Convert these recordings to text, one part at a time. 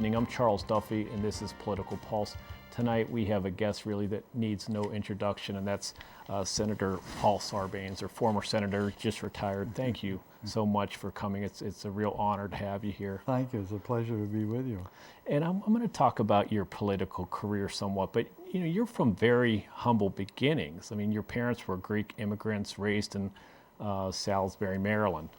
evening. I'm Charles Duffy, and this is Political Pulse. Tonight we have a guest really that needs no introduction, and that's Senator Paul Sarbanes, or former senator, just retired. Thank you so much for coming. It's a real honor to have you here. Thank you. It's a pleasure to be with you. And I'm going to talk about your political career somewhat, but you're from very humble beginnings. I mean, your parents were Greek immigrants raised in Salisbury, Maryland.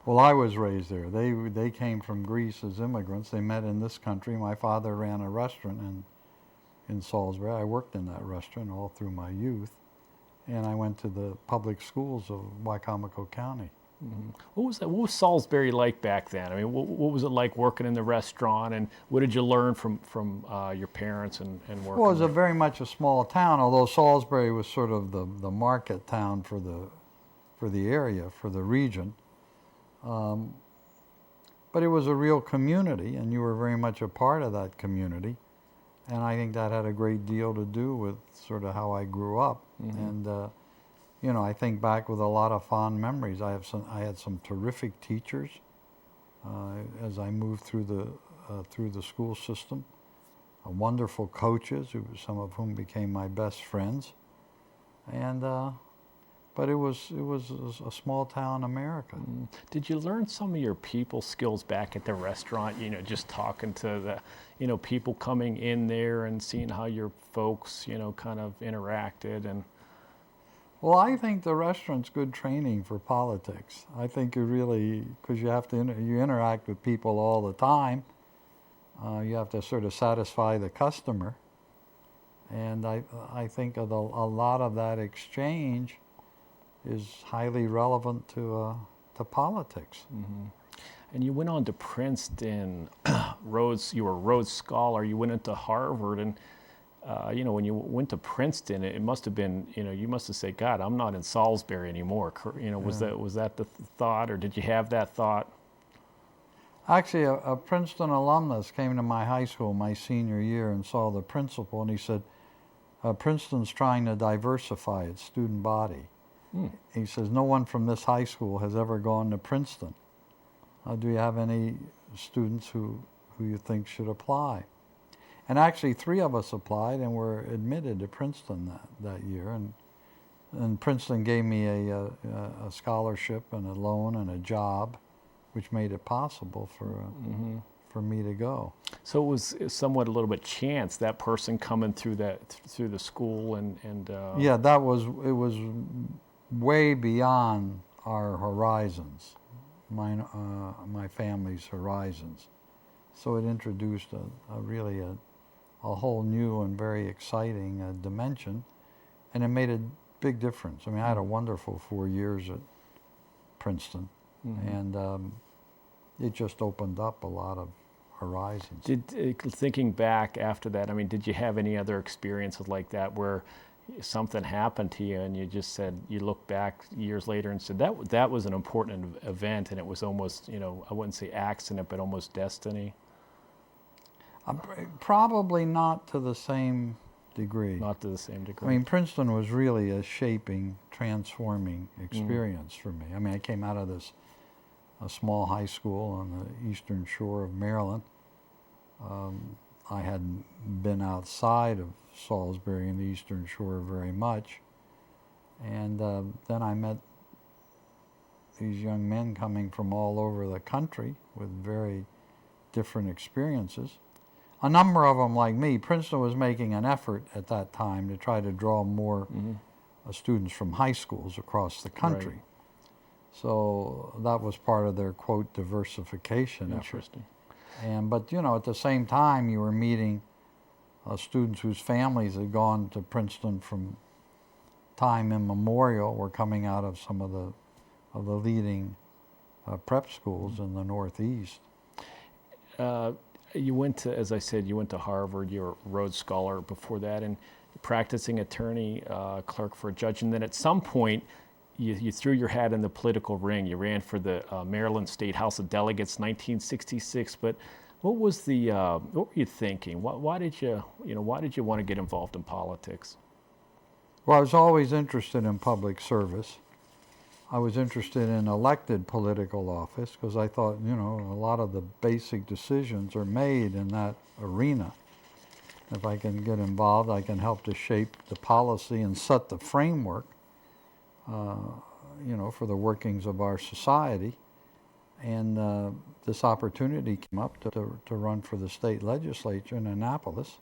Well, I was raised there. They came from Greece as immigrants. They met in this country. My father ran a restaurant in Salisbury. I worked in that restaurant all through my youth, and I went to the public schools of Wicomico County. Mm-hmm. What was Salisbury like back then? I mean, what was it like working in the restaurant, and what did you learn from your parents and working? Well, it was very much a small town, although Salisbury was sort of the market town for the area, for the region. But it was a real community, and you were very much a part of that community. And I think that had a great deal to do with sort of how I grew up. Mm-hmm. And I think back with a lot of fond memories. I had some terrific teachers as I moved through the school system. Wonderful coaches, some of whom became my best friends. But it was a small town America. Did you learn some of your people skills back at the restaurant? Just talking to the, people coming in there and seeing how your folks, kind of interacted and. Well, I think the restaurant's good training for politics. I think because you have to you interact with people all the time. You have to sort of satisfy the customer, and I think a lot of that exchange is highly relevant to politics. Mm-hmm. And you went on to Princeton, you were a Rhodes Scholar, you went into Harvard, and when you went to Princeton, it must have been, you must have said, God, I'm not in Salisbury anymore. Was that the thought, or did you have that thought? Actually, a Princeton alumnus came to my high school my senior year and saw the principal, and he said, Princeton's trying to diversify its student body. He says, no one from this high school has ever gone to Princeton. Do you have any students who you think should apply? And actually 3 of us applied and were admitted to Princeton that year. And Princeton gave me a scholarship and a loan and a job, which made it possible for me to go. So it was somewhat a little bit chance, that person coming through the school and Yeah, it was way beyond our horizons, my family's horizons. So it introduced a whole new and very exciting dimension, and it made a big difference. I mean, I had a wonderful 4 years at Princeton, and it just opened up a lot of horizons. Thinking back after that, I mean, did you have any other experiences like that where something happened to you and you just said, you look back years later and said that was an important event, and it was almost, I wouldn't say accident, but almost destiny? Probably not to the same degree. Not to the same degree. I mean, Princeton was really a shaping, transforming experience for me. I mean, I came out of a small high school on the eastern shore of Maryland. I hadn't been outside of Salisbury and the eastern shore very much. And then I met these young men coming from all over the country with very different experiences. A number of them, like me, Princeton was making an effort at that time to try to draw more students from high schools across the country. Right. So that was part of their, quote, diversification Interesting. effort. But at the same time, you were meeting students whose families had gone to Princeton from time immemorial, were coming out of some of the leading prep schools in the Northeast. You went to, as I said, you went to Harvard. You were a Rhodes Scholar before that, and practicing attorney, clerk for a judge, and then at some point, you threw your hat in the political ring. You ran for the Maryland State House of Delegates, 1966. But what was what were you thinking? Why did you want to get involved in politics? Well, I was always interested in public service. I was interested in elected political office because I thought, you know, a lot of the basic decisions are made in that arena. If I can get involved, I can help to shape the policy and set the framework, you know, for the workings of our society. And this opportunity came up to run for the state legislature in Annapolis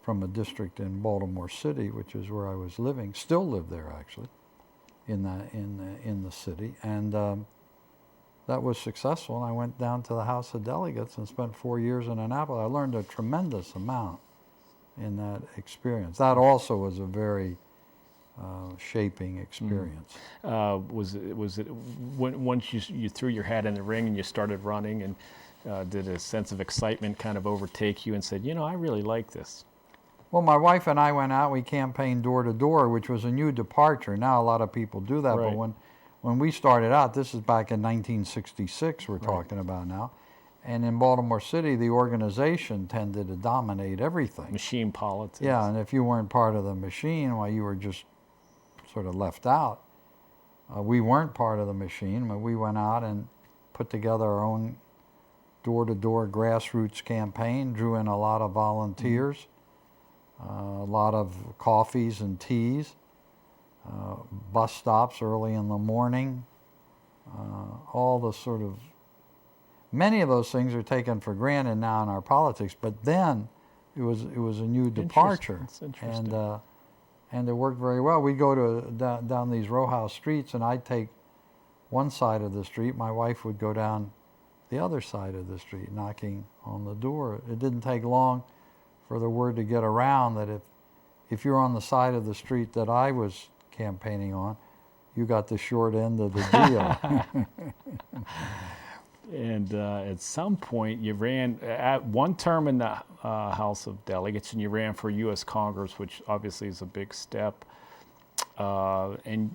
from a district in Baltimore City, which is where I was living, still live there actually, in the city. And that was successful, and I went down to the House of Delegates and spent 4 years in Annapolis. I learned a tremendous amount in that experience. That also was a very shaping experience. Was it once you threw your hat in the ring and you started running, and did a sense of excitement kind of overtake you and said, you know, I really like this? Well, my wife and I went out, we campaigned door to door, which was a new departure. Now a lot of people do that, Right. but when we started out, this is back in 1966 we're Right. talking about now, and in Baltimore City, the organization tended to dominate everything. Machine politics. Yeah, and if you weren't part of the machine, well, you were just sort of left out. We weren't part of the machine, but we went out and put together our own door-to-door grassroots campaign, drew in a lot of volunteers, a lot of coffees and teas, bus stops early in the morning, all the sort of, many of those things are taken for granted now in our politics, but then it was a new departure. That's interesting. And it worked very well. We'd go to down these row house streets, and I'd take one side of the street. My wife would go down the other side of the street, knocking on the door. It didn't take long for the word to get around that if you're on the side of the street that I was campaigning on, you got the short end of the deal. And at some point, you ran at one term in the House of Delegates, and you ran for U.S. Congress, which obviously is a big step. And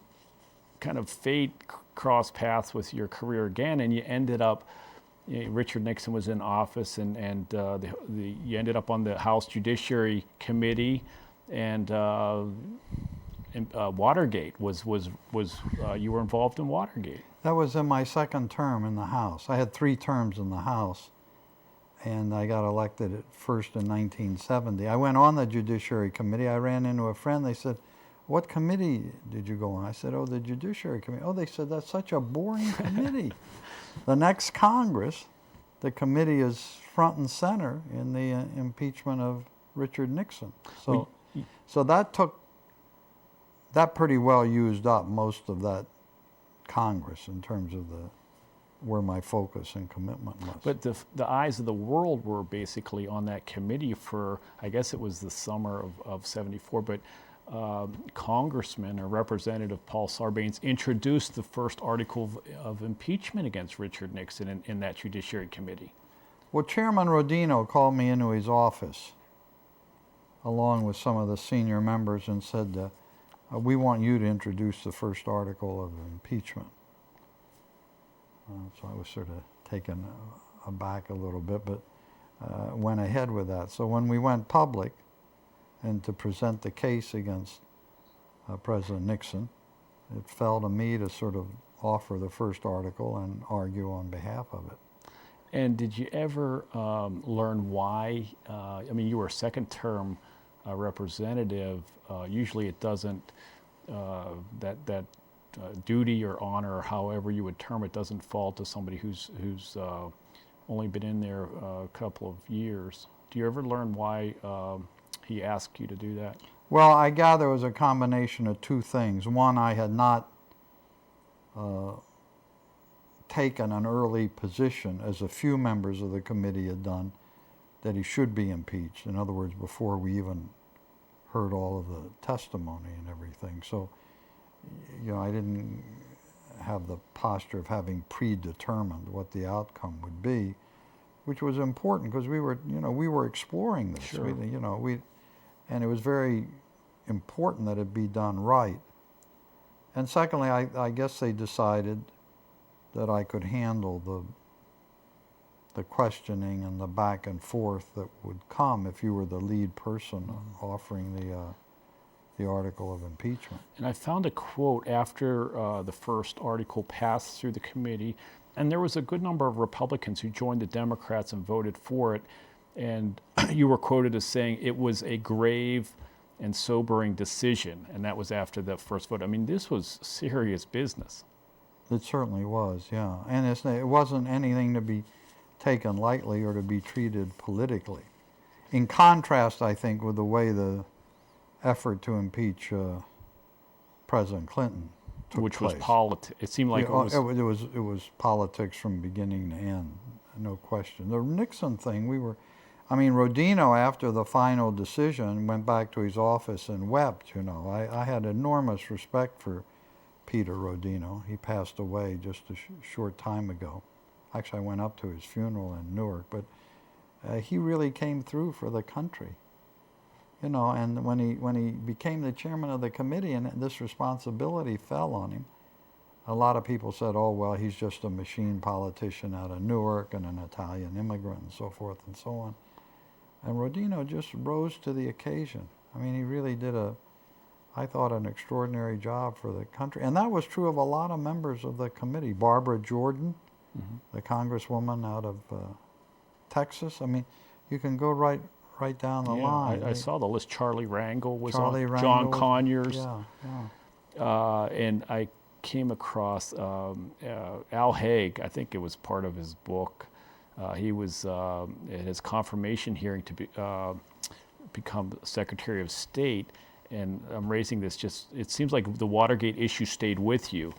kind of fate crossed paths with your career again, and you ended up. Richard Nixon was in office, and you ended up on the House Judiciary Committee, and Watergate was you were involved in Watergate. That was in my second term in the House. I had 3 terms in the House, and I got elected at first in 1970. I went on the Judiciary Committee. I ran into a friend. They said, "What committee did you go on?" I said, "Oh, the Judiciary Committee." "Oh," they said, "that's such a boring committee." The next Congress, the committee is front and center in the impeachment of Richard Nixon. So that pretty well used up most of that Congress in terms of where my focus and commitment was. But the eyes of the world were basically on that committee for, I guess it was the summer of '74, but Congressman or Representative Paul Sarbanes introduced the first article of impeachment against Richard Nixon in that Judiciary Committee. Well, Chairman Rodino called me into his office along with some of the senior members and said, "We want you to introduce the first article of impeachment." So I was sort of taken aback a little bit, but went ahead with that. So when we went public and to present the case against President Nixon, it fell to me to sort of offer the first article and argue on behalf of it. And did you ever learn why? I mean, you were a second-term representative. Usually, it doesn't that duty or honor, or however you would term it, doesn't fall to somebody who's only been in there a couple of years. Do you ever learn why he asked you to do that? Well, I gather it was a combination of 2 things. One, I had not taken an early position, as a few members of the committee had done, that he should be impeached. In other words, before we even heard all of the testimony and everything. So, you know, I didn't have the posture of having predetermined what the outcome would be, which was important because we were exploring this. Sure. And it was very important that it be done right. And secondly, I guess they decided that I could handle the questioning and the back and forth that would come if you were the lead person offering the article of impeachment. And I found a quote after the first article passed through the committee, and there was a good number of Republicans who joined the Democrats and voted for it. And you were quoted as saying it was a grave and sobering decision, and that was after the first vote. I mean, this was serious business. It certainly was, yeah. And it wasn't anything to be taken lightly or to be treated politically. In contrast, I think, with the way the effort to impeach President Clinton took Which place. was politics. It seemed like Yeah, it was politics from beginning to end, no question. The Nixon thing, Rodino, after the final decision, went back to his office and wept, you know. I had enormous respect for Peter Rodino. He passed away just a short time ago. Actually, I went up to his funeral in Newark, but he really came through for the country. You know, and when he became the chairman of the committee and this responsibility fell on him, a lot of people said, oh, well, he's just a machine politician out of Newark and an Italian immigrant and so forth and so on. And Rodino just rose to the occasion. I mean, he really did I thought, an extraordinary job for the country. And that was true of a lot of members of the committee. Barbara Jordan, the congresswoman out of Texas. I mean, you can go right down the line. I saw the list. Charlie Rangel was Charlie on. Rangel John was- Conyers. Yeah. And I came across Al Haig. I think it was part of his book. He was at his confirmation hearing to become Secretary of State. And I'm raising this it seems like the Watergate issue stayed with you.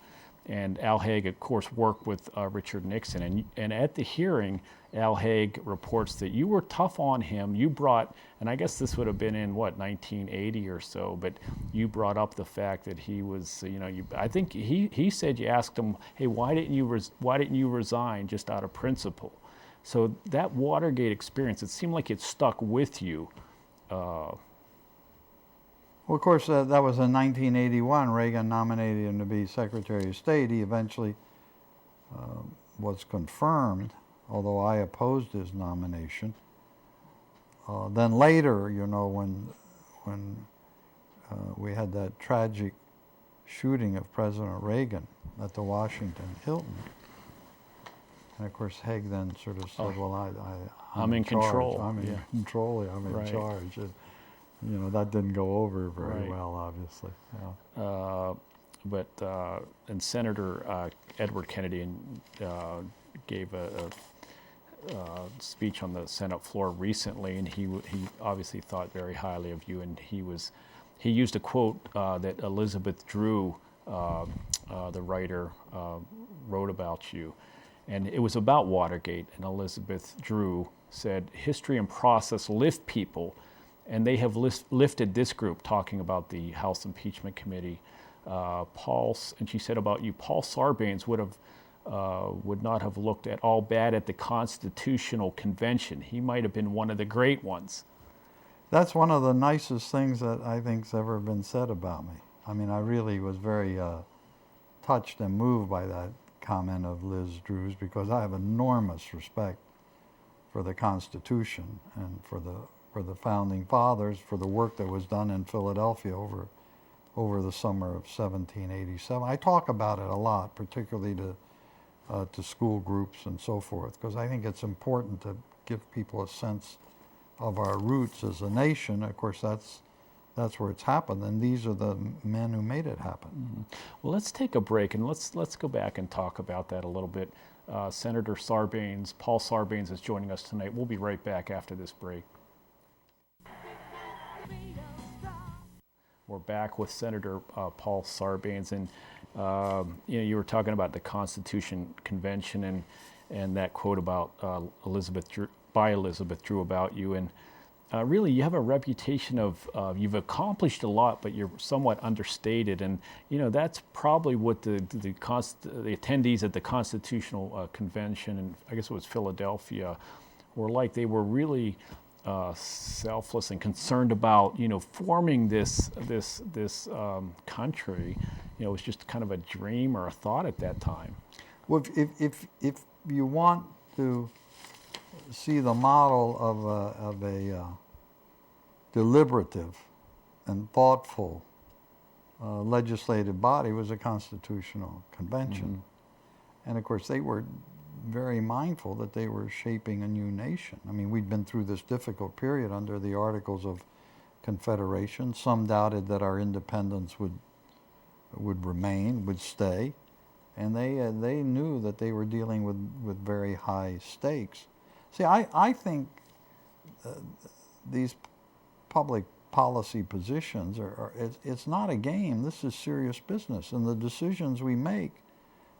And Al Haig, of course, worked with Richard Nixon. And at the hearing, Al Haig reports that you were tough on him. You brought, and I guess this would have been in, 1980 or so, but you brought up the fact that he was, I think he said you asked him, hey, why didn't you resign just out of principle? So that Watergate experience, it seemed like it stuck with you. Well, of course, that was in 1981. Reagan nominated him to be Secretary of State. He eventually was confirmed, although I opposed his nomination. Then later, when we had that tragic shooting of President Reagan at the Washington Hilton, and of course Haig then sort of said, "Well, I'm in control. I'm in control. I'm in charge." That didn't go over very well, obviously. Yeah. And Senator Edward Kennedy gave a speech on the Senate floor recently, and he obviously thought very highly of you, and he used a quote that Elizabeth Drew, the writer, wrote about you, and it was about Watergate, and Elizabeth Drew said, "History and process lift people." And they have lifted this group, talking about the House Impeachment Committee. And she said about you, Paul Sarbanes would not have looked at all bad at the Constitutional Convention. He might have been one of the great ones. That's one of the nicest things that I think's ever been said about me. I mean, I really was very touched and moved by that comment of Liz Drew's, because I have enormous respect for the Constitution and for the founding fathers, for the work that was done in Philadelphia over the summer of 1787. I talk about it a lot, particularly to school groups and so forth, because I think it's important to give people a sense of our roots as a nation. Of course, that's where it's happened, and these are the men who made it happen. Mm-hmm. Well, let's take a break, and let's go back and talk about that a little bit. Senator Sarbanes, Paul Sarbanes, is joining us tonight. We'll be right back after this break. We're back with Senator Paul Sarbanes, and you were talking about the Constitution Convention and that quote about Elizabeth Drew about you, and really you have a reputation of you've accomplished a lot, but you're somewhat understated, and that's probably what the attendees at the Constitutional Convention, and I guess it was Philadelphia, were like. They were really selfless and concerned about forming this country. It was just kind of a dream or a thought at that time. Well, if you want to see the model of a deliberative and thoughtful legislative body was a constitutional convention. And of course, they were very mindful that they were shaping a new nation. I mean, we'd been through this difficult period under the Articles of Confederation. Some doubted that our independence would remain, would stay. And they knew that they were dealing with very high stakes. See, I think these public policy positions it's not a game. This is serious business. And the decisions we make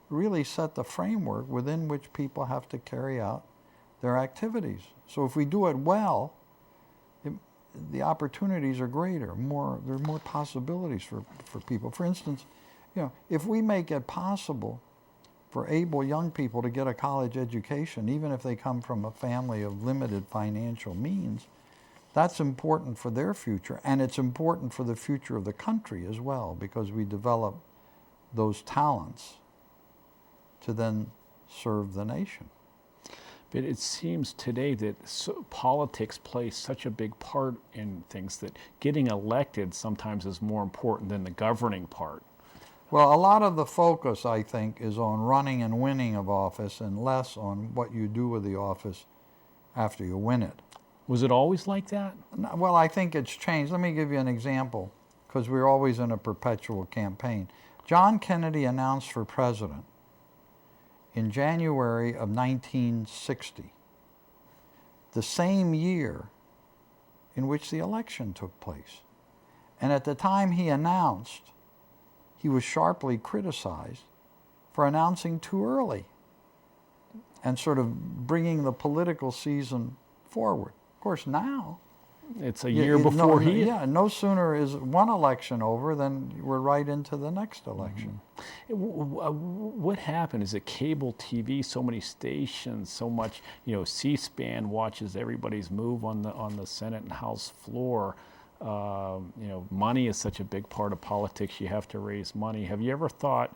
really set the framework within which people have to carry out their activities. So if we do it well, the opportunities are greater. There are more possibilities for people. For instance, if we make it possible for able young people to get a college education, even if they come from a family of limited financial means, that's important for their future, and it's important for the future of the country as well, because we develop those talents to then serve the nation. But it seems today that politics plays such a big part in things that getting elected sometimes is more important than the governing part. Well, a lot of the focus, I think, is on running and winning of office and less on what you do with the office after you win it. Was it always like that? Well, I think it's changed. Let me give you an example, because we're always in a perpetual campaign. John Kennedy announced for president in January of 1960, the same year in which the election took place. And at the time he announced, he was sharply criticized for announcing too early and sort of bringing the political season forward. Of course, now it's a year before he... Yeah, no sooner is one election over than we're right into the next election. What happened? Is it cable TV, so many stations, so much, C-SPAN watches everybody's move on the Senate and House floor. Money is such a big part of politics. You have to raise money. Have you ever thought,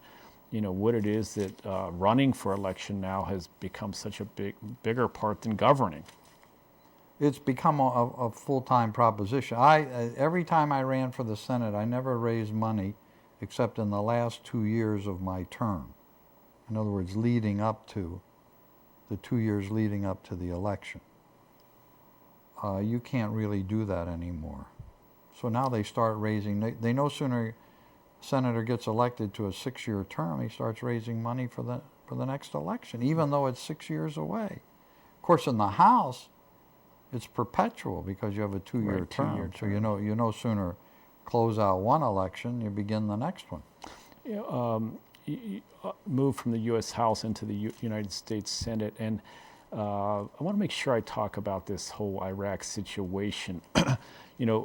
what it is that running for election now has become such a bigger part than governing? It's become a full-time proposition. Every time I ran for the Senate, I never raised money except in the last 2 years of my term. In other words, leading up to the 2 years leading up to the election. You can't really do that anymore. So now they start raising, they no sooner a senator gets elected to a 6-year term, he starts raising money for the next election, even though it's 6 years away. Of course, in the House, it's perpetual because you have a 2-year term. So you no sooner close out one election, you begin the next one. You moved from the U.S. House into the United States Senate, and I want to make sure I talk about this whole Iraq situation.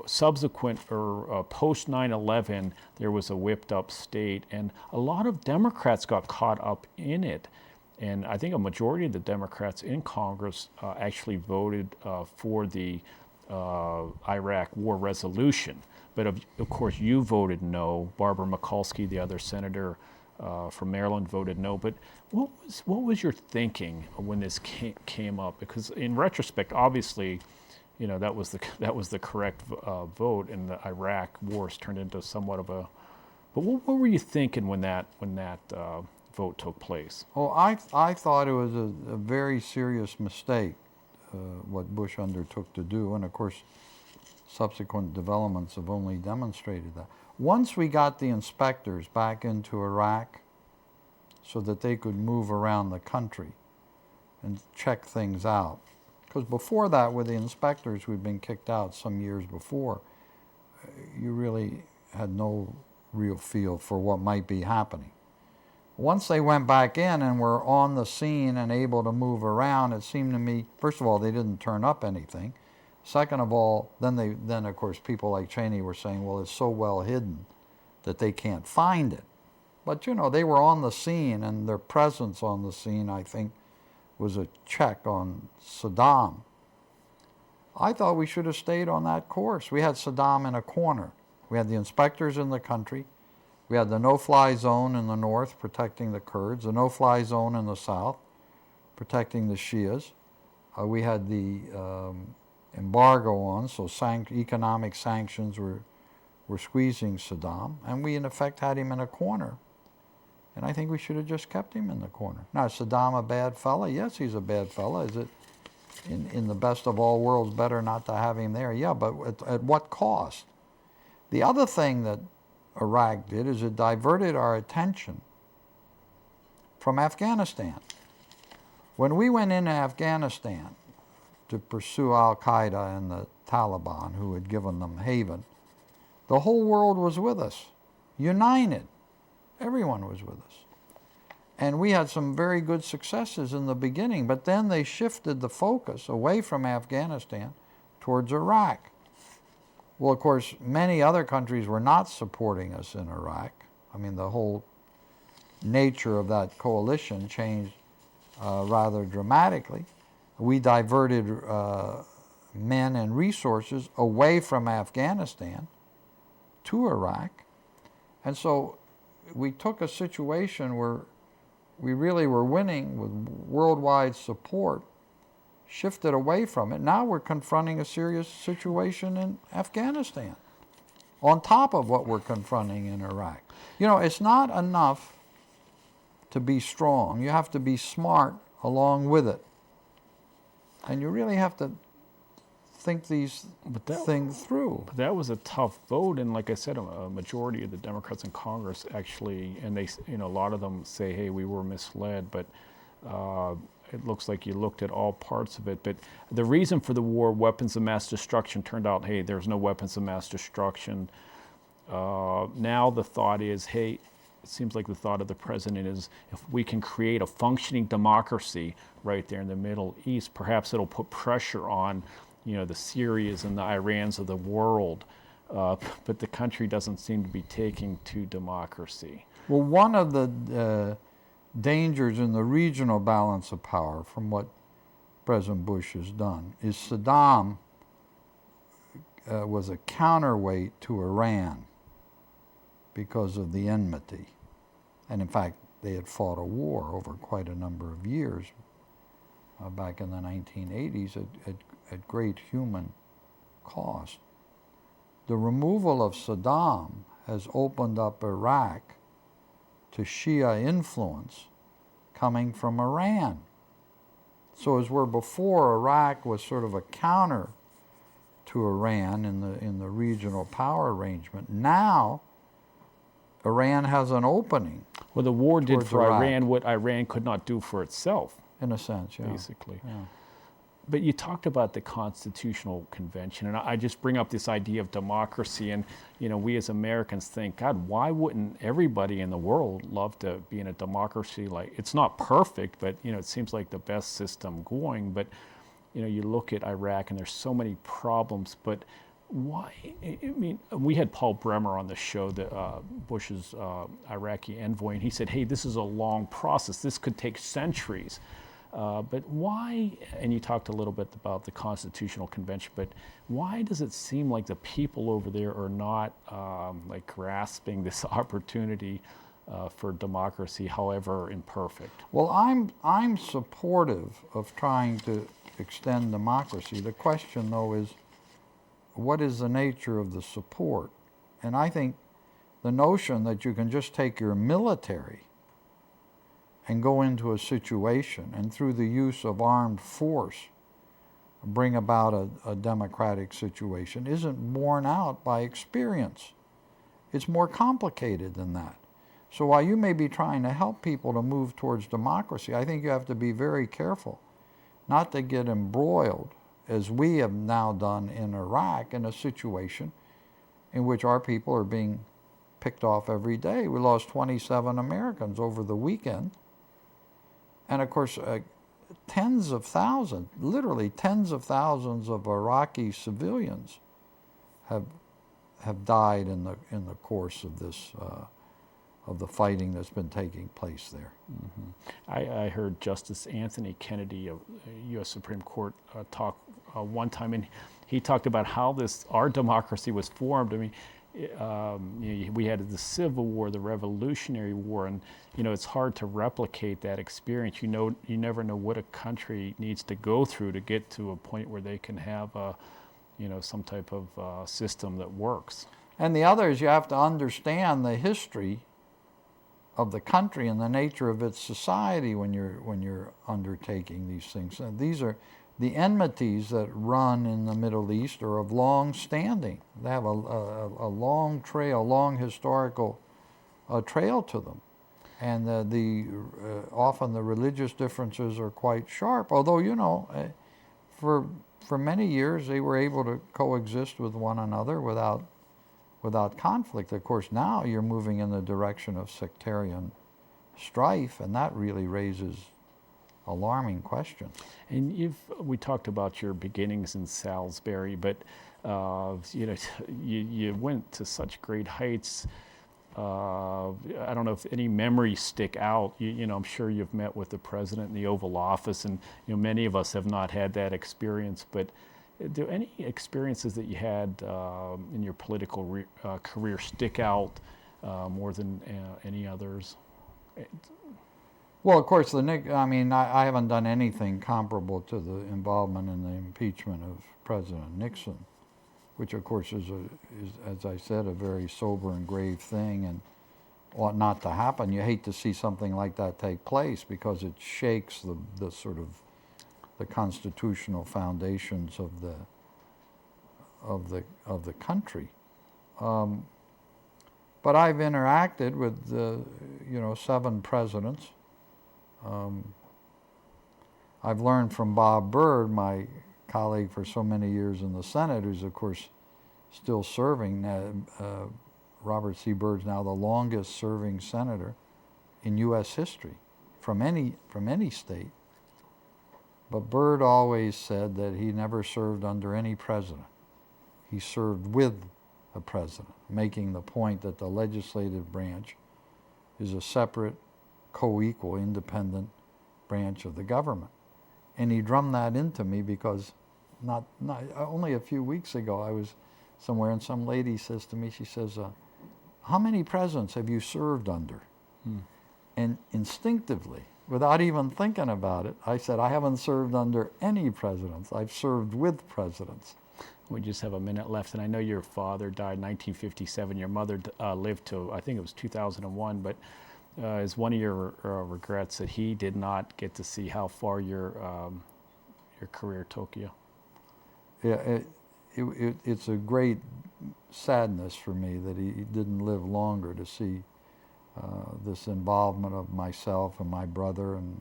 Subsequent or post 9/11, there was a whipped up state, and a lot of Democrats got caught up in it. And I think a majority of the Democrats in Congress actually voted for the Iraq war resolution. But of course, you voted no. Barbara Mikulski, the other senator from Maryland, voted no. But what was your thinking when this came up? Because in retrospect, obviously, that was the correct vote, and the Iraq wars turned into somewhat of a. But what were you thinking when that vote took place? Oh, I thought it was a very serious mistake, what Bush undertook to do, and of course, subsequent developments have only demonstrated that. Once we got the inspectors back into Iraq so that they could move around the country and check things out, because before that, with the inspectors who'd been kicked out some years before, you really had no real feel for what might be happening. Once they went back in and were on the scene and able to move around, it seemed to me, first of all, they didn't turn up anything. Second of all, then of course people like Cheney were saying, well, it's so well hidden that they can't find it. But they were on the scene, and their presence on the scene, I think, was a check on Saddam. I thought we should have stayed on that course. We had Saddam in a corner. We had the inspectors in the country. We had the no-fly zone in the north protecting the Kurds, the no-fly zone in the south protecting the Shias. We had the embargo on, so economic sanctions were were squeezing Saddam, and we in effect had him in a corner. And I think we should have just kept him in the corner. Now, is Saddam a bad fella? Yes, he's a bad fella. Is it in the best of all worlds better not to have him there? Yeah, but at what cost? The other thing that Iraq did is it diverted our attention from Afghanistan. When we went into Afghanistan to pursue al-Qaeda and the Taliban, who had given them haven, the whole world was with us, united. Everyone was with us. And we had some very good successes in the beginning, but then they shifted the focus away from Afghanistan towards Iraq. Well, of course, many other countries were not supporting us in Iraq. I mean, the whole nature of that coalition changed rather dramatically. We diverted men and resources away from Afghanistan to Iraq. And so we took a situation where we really were winning with worldwide support, shifted away from it. Now we're confronting a serious situation in Afghanistan, on top of what we're confronting in Iraq. You know, it's not enough to be strong. You have to be smart along with it. And you really have to think these things through. But that was a tough vote, and like I said, a majority of the Democrats in Congress actually, and they, you know, a lot of them say, hey, we were misled, but it looks like you looked at all parts of it. But the reason for the war, weapons of mass destruction, turned out, hey, there's no weapons of mass destruction. Now the thought is, hey, it seems like the thought of the president is, if we can create a functioning democracy right there in the Middle East, perhaps it'll put pressure on, you know, the Syrias and the Irans of the world. But the country doesn't seem to be taking to democracy. Well, one of the dangers in the regional balance of power from what President Bush has done is Saddam was a counterweight to Iran because of the enmity. And in fact, they had fought a war over quite a number of years back in the 1980s at great human cost. The removal of Saddam has opened up Iraq to Shia influence coming from Iran. So as where before Iraq was sort of a counter to Iran in the regional power arrangement, now Iran has an opening. Well, the war did for Iraq. Iran what Iran could not do for itself. In a sense, yeah. Basically. Yeah. But you talked about the Constitutional Convention, and I just bring up this idea of democracy, and you know, we as Americans think, God, why wouldn't everybody in the world love to be in a democracy? Like, it's not perfect, but you know, it seems like the best system going. But you know, you look at Iraq, and there's so many problems. But why? I mean, we had Paul Bremer on the show, Bush's Iraqi envoy, and he said, hey, this is a long process. This could take centuries. But why, and you talked a little bit about the Constitutional Convention, but why does it seem like the people over there are not like grasping this opportunity for democracy, however imperfect? Well, I'm supportive of trying to extend democracy. The question, though, is what is the nature of the support? And I think the notion that you can just take your military and go into a situation and through the use of armed force bring about a democratic situation isn't borne out by experience. It's more complicated than that. So while you may be trying to help people to move towards democracy, I think you have to be very careful not to get embroiled, as we have now done in Iraq, in a situation in which our people are being picked off every day. We lost 27 Americans over the weekend. And of course, tens of thousands, literally tens of thousands of Iraqi civilians have died in the course of this of the fighting that's been taking place there. Mm-hmm. I heard Justice Anthony Kennedy of U.S. Supreme Court talk one time, and he talked about how our democracy was formed. I mean, we had the Civil War, the Revolutionary War, and you know, it's hard to replicate that experience. You never know what a country needs to go through to get to a point where they can have some type of system that works. And the other is you have to understand the history of the country and the nature of its society when you're undertaking these things. And these are the enmities that run in the Middle East are of long standing. They have a long trail, long historical trail to them. And often the religious differences are quite sharp. Although, you know, for many years they were able to coexist with one another without conflict. Of course, now you're moving in the direction of sectarian strife, and that really raises alarming questions. And we talked about your beginnings in Salisbury, but you know, you went to such great heights. I don't know if any memories stick out. You know, I'm sure you've met with the president in the Oval Office, and you know, many of us have not had that experience. But do any experiences that you had in your political career stick out more than any others? Well, of course, I mean, I haven't done anything comparable to the involvement in the impeachment of President Nixon, which, of course, is, as I said, a very sober and grave thing and ought not to happen. You hate to see something like that take place because it shakes the sort of the constitutional foundations of the country. But I've interacted with you know, 7 presidents. I've learned from Bob Byrd, my colleague for so many years in the Senate, who's of course still serving. Robert C. Byrd's now the longest serving senator in U.S. history from any state. But Byrd always said that he never served under any president. He served with a president, making the point that the legislative branch is a separate, co-equal, independent branch of the government. And he drummed that into me because only a few weeks ago I was somewhere and some lady says to me, she says, how many presidents have you served under? And instinctively, without even thinking about it, I said, I haven't served under any presidents. I've served with presidents. We just have a minute left, and I know your father died in 1957. Your mother lived to, I think it was 2001, but is one of your regrets that he did not get to see how far your career took you? Yeah, it's a great sadness for me that he didn't live longer to see this involvement of myself and my brother and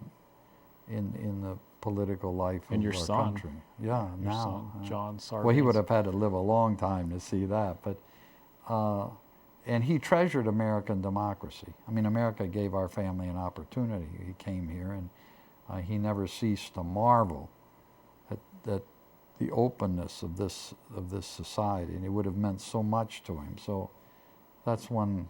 in the political life and of our country. Yeah, your now. son, John Sarbanes. Well, he would have had to live a long time to see that, but and he treasured American democracy. I mean, America gave our family an opportunity. He came here, and he never ceased to marvel at the openness of this society, and it would have meant so much to him. So that's one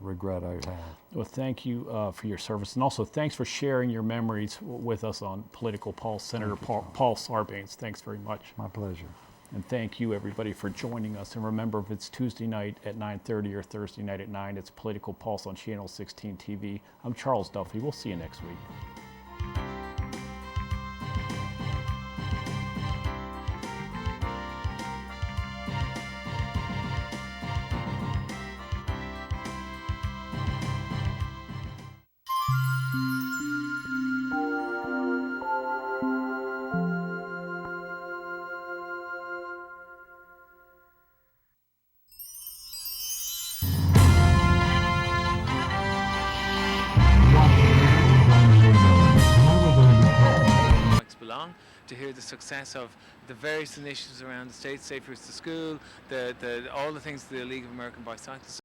regret I have. Well, thank you for your service, and also thanks for sharing your memories with us on Political Pulse. Senator Paul Sarbanes, thanks very much. My pleasure. And thank you, everybody, for joining us. And remember, if it's Tuesday night at 9:30 or Thursday night at 9, it's Political Pulse on Channel 16 TV. I'm Charles Duffy. We'll see you next week. belong, to hear the success of the various initiatives around the state, Safe Routes to School, all the things the League of American Bicyclists